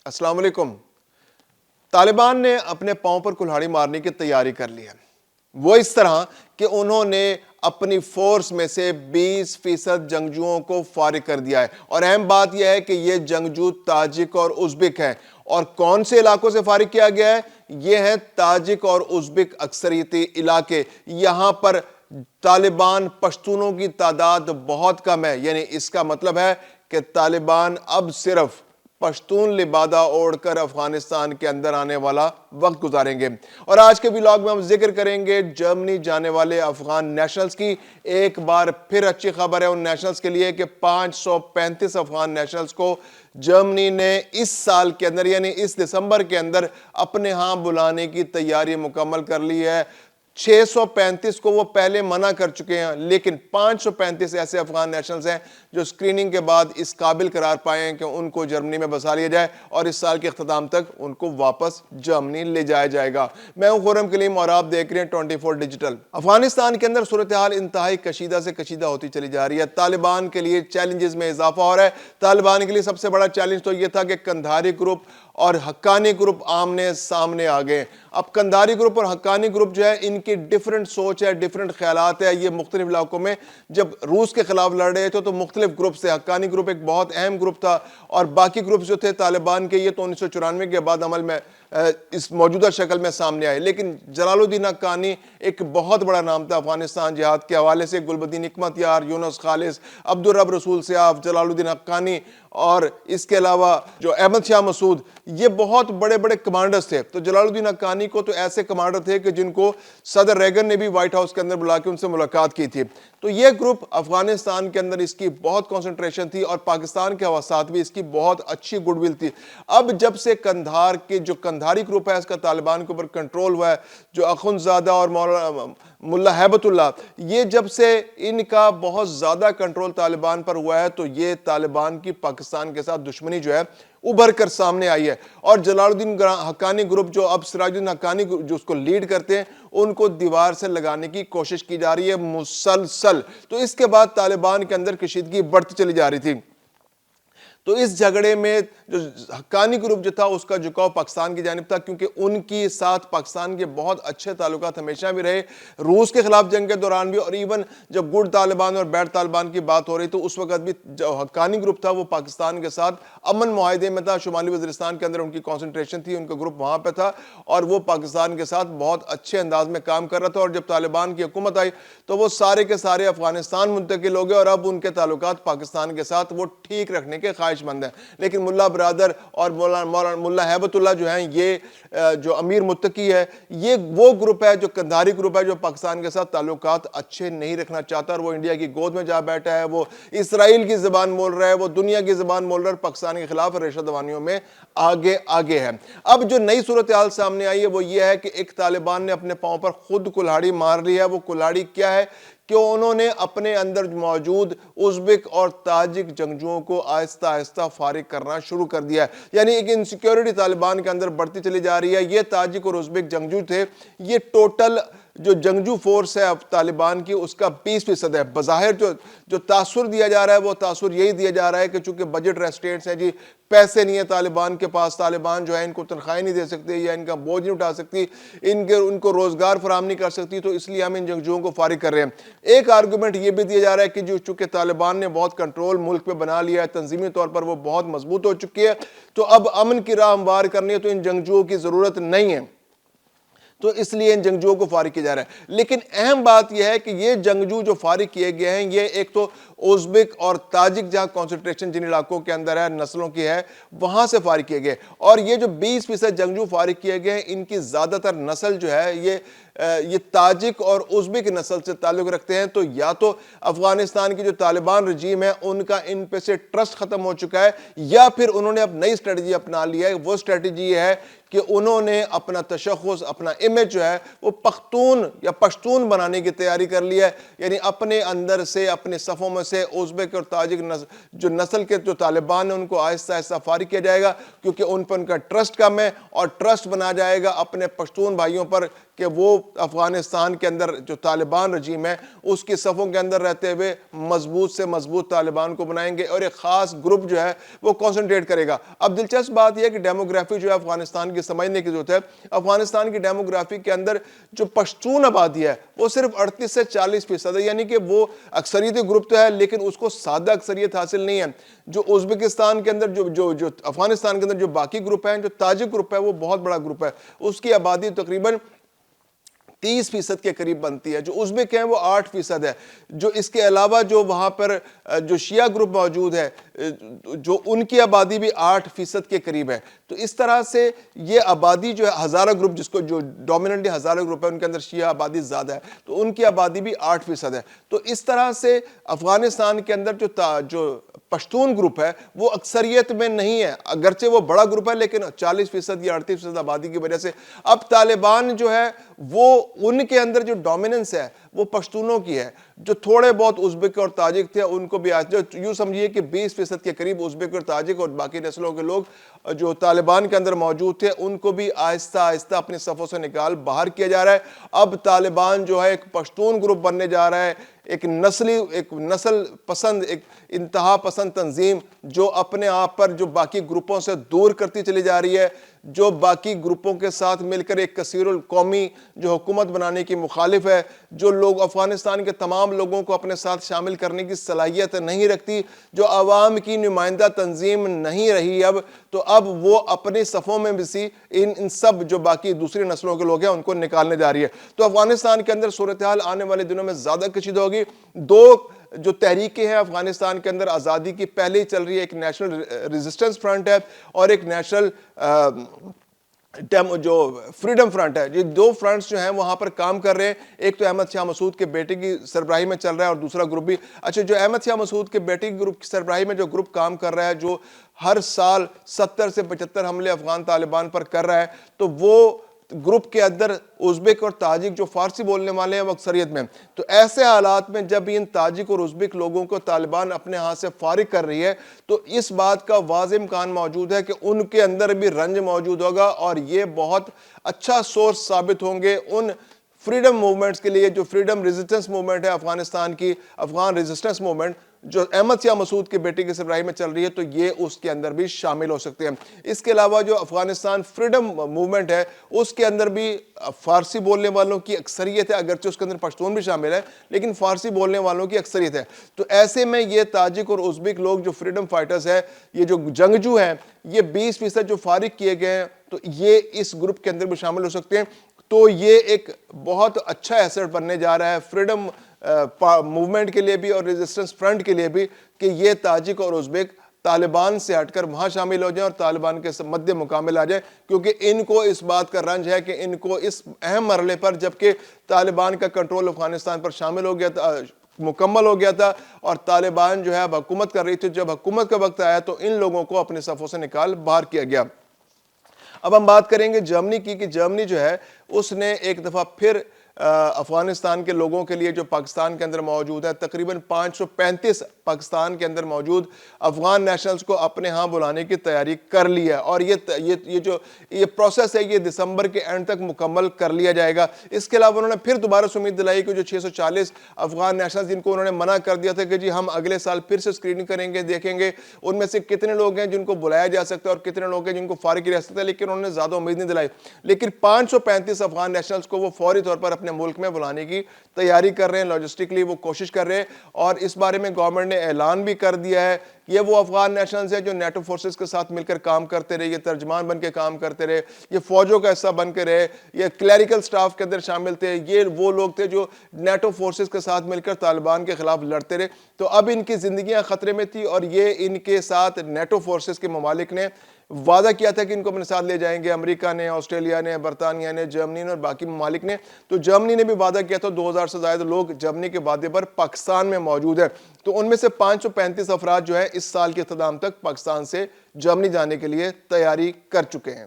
السلام علیکم۔ طالبان نے اپنے پاؤں پر کلہاڑی مارنے کی تیاری کر لی ہے، وہ اس طرح کہ انہوں نے اپنی فورس میں سے 20% جنگجوؤں کو فارغ کر دیا ہے، اور اہم بات یہ ہے کہ یہ جنگجو تاجک اور ازبک ہیں۔ اور کون سے علاقوں سے فارغ کیا گیا ہے؟ یہ ہیں تاجک اور ازبک اکثریتی علاقے۔ یہاں پر طالبان پشتونوں کی تعداد بہت کم ہے، یعنی اس کا مطلب ہے کہ طالبان اب صرف پشتون لبادہ اوڑھ کر افغانستان کے اندر آنے والا وقت گزاریں گے۔ اور آج کے ولاگ میں ہم ذکر کریں گے جرمنی جانے والے افغان نیشنلز کی۔ ایک بار پھر اچھی خبر ہے ان نیشنلز کے لیے کہ 535 افغان نیشنلز کو جرمنی نے اس سال کے اندر یعنی اس دسمبر کے اندر اپنے ہاں بلانے کی تیاری مکمل کر لی ہے۔ 635 کو وہ پہلے منع کر چکے ہیں، لیکن 535 ایسے افغان نیشنلز ہیں جو سکریننگ کے بعد اس قابل قرار پائے ہیں کہ ان کو جرمنی میں بسا لیا جائے اور اس سال کے اختتام تک ان کو واپس جرمنی لے جایا جائے گا۔ میں ہوں خرم کلیم اور آپ دیکھ رہے ہیں 24 ڈیجیٹل۔ افغانستان کے اندر صورتحال انتہائی کشیدہ سے کشیدہ ہوتی چلی جا رہی ہے۔ طالبان کے لیے چیلنجز میں اضافہ ہو رہا ہے۔ طالبان کے لیے سب سے بڑا چیلنج تو یہ تھا کہ قندھاری گروپ اور حقانی گروپ آمنے سامنے آ گئے۔ اب قندھاری گروپ اور حقانی گروپ جو ہے ان کی ڈیفرنٹ سوچ ہے، ڈیفرنٹ خیالات ہے۔ یہ مختلف علاقوں میں جب روس کے خلاف لڑ رہے تھے تو مختلف گروپ سے، حقانی گروپ ایک بہت اہم گروپ تھا، اور باقی گروپس جو تھے طالبان کے، یہ تو 1994 کے بعد عمل میں اس موجودہ شکل میں سامنے آئے۔ لیکن جلال الدین حقانی ایک بہت بڑا نام تھا افغانستان جہاد کے حوالے سے۔ گلبدین حکمت یار، یونس خالص، عبدالرب رسول سیاف، جلال الدین حقانی، اور اس کے علاوہ جو احمد شاہ مسعود، یہ بہت بڑے بڑے کمانڈرز تھے۔ تو جلال الدین حقانی کو تو ایسے کمانڈر تھے کہ جن کو صدر ریگن نے بھی وائٹ ہاؤس کے اندر بلا کے ان سے ملاقات کی تھی۔ تو یہ گروپ افغانستان کے اندر اس کی بہت کنسنٹریشن تھی، اور پاکستان کے ساتھ بھی اس کی بہت اچھی گڈ ول تھی۔ اب جب سے قندھار کے جو قندھاری گروپ ہے اس کا طالبان کے اوپر کنٹرول ہوا ہے، جو اخندزادہ اور ملا ہیبت اللہ، یہ جب سے ان کا بہت زیادہ کنٹرول طالبان پر ہوا ہے تو یہ طالبان کی پاکستان کے ساتھ دشمنی جو ہے ابھر کر سامنے آئی ہے۔ اور جلال الدین حقانی گروپ جو اب سراج الدین حقانی جو اس کو لیڈ کرتے ہیں، ان کو دیوار سے لگانے کی کوشش کی جا رہی ہے مسلسل۔ تو اس کے بعد طالبان کے اندر کشیدگی بڑھتی چلی جا رہی تھی۔ تو اس جھگڑے میں جو حقانی گروپ جو تھا اس کا جھکاؤ پاکستان کی جانب تھا، کیونکہ ان کی ساتھ پاکستان کے بہت اچھے تعلقات ہمیشہ بھی رہے، روس کے خلاف جنگ کے دوران بھی، اور ایون جب گڈ طالبان اور بیڈ طالبان کی بات ہو رہی تو اس وقت بھی جو حقانی گروپ تھا وہ پاکستان کے ساتھ امن معاہدے میں تھا۔ شمالی وزیرستان کے اندر ان کی کنسنٹریشن تھی، ان کا گروپ وہاں پہ تھا، اور وہ پاکستان کے ساتھ بہت اچھے انداز میں کام کر رہا تھا۔ اور جب طالبان کی حکومت آئی تو وہ سارے کے سارے افغانستان منتقل ہو گئے، اور اب ان کے تعلقات پاکستان کے ساتھ وہ ٹھیک رکھنے کے خواہش مند ہیں۔ لیکن ملا برادر اور ملا ہیبت اللہ جو ہیں، یہ جو امیر متقی ہے، یہ وہ گروپ ہے جو قندھاری گروپ ہے جو پاکستان کے ساتھ تعلقات اچھے نہیں رکھنا چاہتا، اور وہ انڈیا کی گود میں جا بیٹھا ہے، وہ اسرائیل کی زبان بول رہا ہے، وہ دنیا کی زبان بول رہا ہے، اور پاکستان کے خلاف ریشہ دوانیوں میں آگے ہے۔ اب جو نئی صورتحال سامنے آئی ہے وہ یہ ہے کہ ایک طالبان نے اپنے پاؤں پر خود کلہاڑی مار لی ہے۔ وہ کلہاڑی کیا ہے کہ انہوں نے اپنے اندر موجود ازبک اور تاجک جنگجوؤں کو آہستہ آہستہ فارغ کرنا شروع کر دیا ہے۔ یعنی ایک انسیکیورٹی طالبان کے اندر بڑھتی چلی جا رہی ہے۔ یہ تاجک اور ازبک جنگجو تھے، یہ ٹوٹل جو جنگجو فورس ہے طالبان کی اس کا 20% ہے۔ بظاہر جو تاثر دیا جا رہا ہے وہ تاثر یہی دیا جا رہا ہے کہ چونکہ بجٹ ریسٹرینٹس ہیں، جی پیسے نہیں ہیں طالبان کے پاس، طالبان جو ہے ان کو تنخواہیں نہیں دے سکتے یا ان کا بوجھ نہیں اٹھا سکتی، ان کو روزگار فراہم نہیں کر سکتی، تو اس لیے ہم ان جنگجوؤں کو فارغ کر رہے ہیں۔ ایک آرگومنٹ یہ بھی دیا جا رہا ہے کہ جو چونکہ طالبان نے بہت کنٹرول ملک پہ بنا لیا ہے، تنظیمی طور پر وہ بہت مضبوط ہو چکی ہے، تو اب امن کی راہ ہموار کرنی ہے تو ان جنگجوؤں کی ضرورت نہیں ہے، تو اس لیے ان جنگجوؤں کو فارغ کیا جا رہا ہے۔ لیکن اہم بات یہ ہے کہ یہ جنگجو جو فارغ کیے گئے ہیں، یہ ایک تو ازبک اور تاجک جہاں کنسنٹریشن جن علاقوں کے اندر ہے، نسلوں کی ہے، وہاں سے فارغ کیے گئے، اور یہ جو 20% جنگجو فارغ کیے گئے ہیں ان کی زیادہ تر نسل جو ہے یہ تاجک اور ازبک نسل سے تعلق رکھتے ہیں۔ تو یا تو افغانستان کی جو طالبان رجیم ہے ان کا ان پہ سے ٹرسٹ ختم ہو چکا ہے، یا پھر انہوں نے اب نئی اسٹریٹجی اپنا لیا ہے۔ وہ اسٹریٹجی یہ ہے کہ انہوں نے اپنا تشخص، اپنا امیج جو ہے وہ پختون یا پشتون بنانے کی تیاری کر لی ہے، یعنی اپنے اندر سے، اپنے صفوں میں سے ازبک اور تاجک جو نسل کے جو طالبان ہیں ان کو آہستہ آہستہ فارغ کیا جائے گا، کیونکہ ان پر ان کا ٹرسٹ کم ہے، اور ٹرسٹ بنا جائے گا اپنے پشتون بھائیوں پر کہ وہ افغانستان کے اندر جو طالبان رجیم ہے اس کی صفوں کے اندر رہتے ہوئے مضبوط سے مضبوط طالبان کو بنائیں گے اور ایک خاص گروپ جو ہے وہ کانسنٹریٹ کرے گا۔ اب دلچسپ بات یہ ہے کہ ڈیموگرافی جو ہے افغانستان کی سمجھنے کی ضرورت ہے۔ افغانستان کی ڈیموگرافی کے اندر جو پشتون آبادی ہے وہ صرف 38 سے 40% ہے، یعنی کہ وہ اکثریتی گروپ تو ہے لیکن اس کو سادہ اکثریت حاصل نہیں ہے۔ جو ازبکستان کے اندر جو افغانستان کے اندر جو باقی گروپ ہیں، جو تاجک گروپ ہے وہ بہت بڑا گروپ ہے، اس کی آبادی تقریباً 30% کے قریب بنتی ہے۔ جو ازبک ہیں وہ 8% ہے۔ جو اس کے علاوہ جو وہاں پر جو شیعہ گروپ موجود ہے جو ان کی آبادی بھی 8% کے قریب ہے۔ تو اس طرح سے یہ آبادی جو ہے ہزارہ گروپ، جس کو جو ڈومیننٹلی ہزارہ گروپ ہے ان کے اندر شیعہ آبادی زیادہ ہے، تو ان کی آبادی بھی 8% ہے۔ تو اس طرح سے افغانستان کے اندر جو پشتون گروپ ہے وہ اکثریت میں نہیں ہے، اگرچہ وہ بڑا گروپ ہے لیکن 40% یا 38% آبادی کی وجہ سے اب طالبان جو ہے وہ ان کے اندر جو ڈومیننس ہے وہ پشتونوں کی ہے۔ جو تھوڑے بہت ازبک اور تاجک تھے ان کو بھی یوں سمجھیے کہ 20% کے قریب ازبک اور تاجک اور باقی نسلوں کے لوگ جو طالبان کے اندر موجود تھے ان کو بھی آہستہ آہستہ اپنی صفوں سے نکال باہر کیا جا رہا ہے۔ اب طالبان جو ہے ایک پشتون گروپ بننے جا رہا ہے، ایک نسل پسند، ایک انتہا پسند تنظیم جو اپنے آپ پر جو باقی گروپوں سے دور کرتی چلی جا رہی ہے، جو باقی گروپوں کے ساتھ مل کر ایک کثیر القومی جو حکومت بنانے کی مخالف ہے، جو لوگ افغانستان کے تمام لوگوں کو اپنے ساتھ شامل کرنے کی صلاحیت نہیں رکھتی، جو عوام کی نمائندہ تنظیم نہیں رہی اب، تو اب وہ اپنی صفوں میں بھی ان سب جو باقی دوسری نسلوں کے لوگ ہیں ان کو نکالنے جا رہی ہے۔ تو افغانستان کے اندر صورتحال آنے والے دنوں میں زیادہ کشیدہ ہوگی۔ دو جو تحریکیں ہیں افغانستان کے اندر آزادی کی پہلے ہی چل رہی ہے، ایک نیشنل ریزسٹنس فرنٹ ہے اور ایک نیشنل جو فریڈم فرنٹ ہے۔ یہ دو فرنٹس جو ہیں وہاں پر کام کر رہے ہیں۔ ایک تو احمد شاہ مسعود کے بیٹے کی سربراہی میں چل رہا ہے اور دوسرا گروپ بھی اچھا جو احمد شاہ مسعود کے بیٹے کی گروپ کی سربراہی میں جو گروپ کام کر رہا ہے، جو ہر سال 70 سے 75 حملے افغان طالبان پر کر رہا ہے، تو وہ گروپ کے اندر ازبک اور تاجک جو فارسی بولنے والے ہیں وہ اکثریت میں۔ تو ایسے حالات میں جب ان تاجک اور ازبک لوگوں کو طالبان اپنے ہاتھ سے فارغ کر رہی ہے تو اس بات کا واضح امکان موجود ہے کہ ان کے اندر بھی رنج موجود ہوگا اور یہ بہت اچھا سورس ثابت ہوں گے ان فریڈم موومنٹس کے لیے۔ جو فریڈم ریزسٹنس موومنٹ ہے افغانستان کی، افغان ریزسٹنس موومنٹ جو احمد شاہ مسعود کے بیٹے کی سربراہی میں چل رہی ہے، تو یہ اس کے اندر بھی شامل ہو سکتے ہیں۔ اس کے علاوہ جو افغانستان فریڈم موومنٹ ہے اس کے اندر بھی فارسی بولنے والوں کی اکثریت ہے، اگرچہ اس کے اندر پشتون بھی شامل ہے لیکن فارسی بولنے والوں کی اکثریت ہے۔ تو ایسے میں یہ تاجک اور ازبک لوگ جو فریڈم فائٹرز ہیں، یہ جو جنگجو ہیں، یہ 20% جو فارغ کیے گئے ہیں تو یہ اس گروپ کے اندر بھی شامل ہو سکتے ہیں۔ تو یہ ایک بہت اچھا ایسٹ بننے جا رہا ہے فریڈم موومنٹ کے لیے بھی اور ریزسٹنس فرنٹ کے لیے بھی کہ یہ تاجک اور ازبک طالبان سے ہٹ کر وہاں شامل ہو جائیں اور طالبان کے مد مقابل آ جائیں، کیونکہ ان کو اس بات کا رنج ہے کہ ان کو اس اہم مرحلے پر جبکہ طالبان کا کنٹرول افغانستان پر شامل ہو گیا تھا، مکمل ہو گیا تھا اور طالبان جو ہے اب حکومت کر رہی تھی، جب حکومت کا وقت آیا تو ان لوگوں کو اپنے صفوں سے نکال باہر کیا گیا۔ اب ہم بات کریں گے جرمنی کی کہ جرمنی جو ہے اس نے ایک دفعہ پھر افغانستان کے لوگوں کے لیے جو پاکستان کے اندر موجود ہے، تقریباً 535 پاکستان کے اندر موجود افغان نیشنلز کو اپنے ہاں بلانے کی تیاری کر لی ہے اور یہ پروسیس ہے یہ دسمبر کے اینڈ تک مکمل کر لیا جائے گا۔ اس کے علاوہ انہوں نے پھر دوبارہ امید دلائی کہ جو 640 افغان نیشنلز جن کو انہوں نے منع کر دیا تھا کہ جی ہم اگلے سال پھر سے اسکریننگ کریں گے، دیکھیں گے ان میں سے کتنے لوگ ہیں جن کو بلایا جا سکتا ہے اور کتنے لوگ ہیں جن کو فارغ کیا جا سکتا ہے، لیکن انہوں نے زیادہ امید نہیں دلائی۔ لیکن 535 افغان نیشنلز کو وہ فوری طور پر اپنے ملک میں بلانے کی تیاری کر رہے ہیں، لاجسٹکلی وہ کوشش کر رہے ہیں اور اس بارے میں گورنمنٹ نے اعلان بھی کر دیا ہے۔ یہ وہ افغان نیشنلز ہیں جو نیٹو فورسز کے ساتھ مل کر کام کرتے رہے، یہ ترجمان بن کے کام کرتے رہے، یہ فوجوں کا حصہ بن کے رہے، یہ کلیریکل سٹاف کے اندر شامل تھے، یہ وہ لوگ تھے جو نیٹو فورسز کے ساتھ مل کر طالبان کے خلاف لڑتے رہے۔ تو اب ان کی زندگیاں خطرے میں تھی اور یہ ان کے ساتھ نیٹو فورسز کے ممالک نے وعدہ کیا تھا کہ ان کو اپنے ساتھ لے جائیں گے، امریکہ نے، آسٹریلیا نے، برطانیہ نے، جرمنی نے اور باقی ممالک نے۔ تو جرمنی نے بھی وعدہ کیا تھا، 2000 سے زائد لوگ جرمنی کے وعدے پر پاکستان میں موجود ہیں۔ تو ان میں سے 535 افراد جو ہیں اس سال کے اختتام تک پاکستان سے جرمنی جانے کے لیے تیاری کر چکے ہیں۔